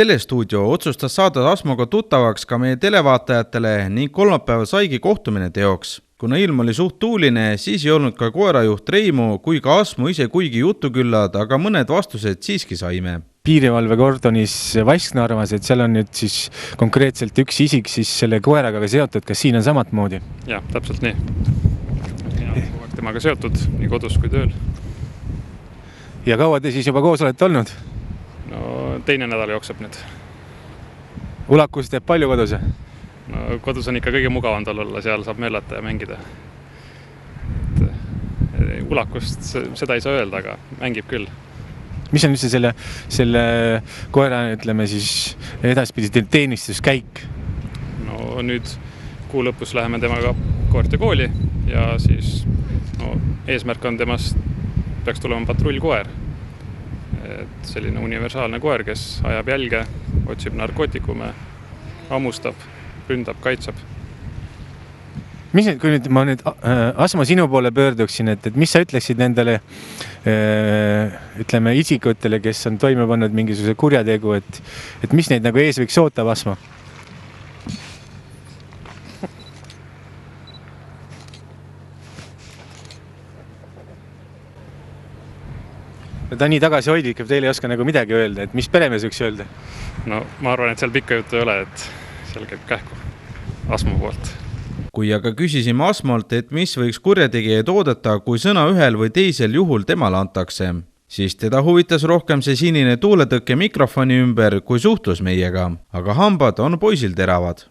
Telestuudio otsustas saada Asmoga tuttavaks ka meie televaatajatele ning kolmapäeval saigi kohtumine teoks. Kuna ilm oli suht tuuline, siis ei olnud ka koerajuht Reimu kui ka Asmo ise kuigi jutuküllad, aga mõned vastused siiski saime. Piirivalvekordonis Vaskna arvas, et seal on nüüd siis konkreetselt üks isik siis selle koeraga seotud. Kas siin on samat moodi? Jah, täpselt nii. Ja temaga seotud nii kodus kui tööl. Ja kaua te siis juba koos olete olnud? No teine nädal jookseb nüüd. Ulakus teeb palju kodus? No kodus on ikka kõige mugavam tal olla, seal saab möllata ja mängida. Ulakust seda ei saa öelda, aga mängib küll. Mis on üldse selle koera, ütleme siis, edaspidi teenistuskäik? No nüüd kuu lõpus läheme temaga koerte kooli ja siis eesmärk on temast peaks tulema patrullkoer. Et selline universaalne koer, kes ajab jälge, otsib narkootikume, hammustab, ründab, kaitseb. Mis nüüd, kui ma nüüd Asmo sinu poole pöörduksin, et mis sa ütleksid nendele ütleme isikutele, kes on toime pannud mingisuguse kurjategu, et mis neid nagu ees võiks oota, Asmo? Ta nii tagasi hoidlik, et teile ei oska nagu midagi öelda, et mis peremees võiks öelda? No ma arvan, et seal pikka juttu ei ole, et seal käib kähku Asmo poolt. Kui aga küsisime Asmolt, et mis võiks kurjategijaid oodata, kui sõna ühel või teisel juhul temale antakse, siis teda huvitas rohkem see sinine tuuletõkke mikrofoni ümber kui suhtlus meiega, aga hambad on poisil teravad.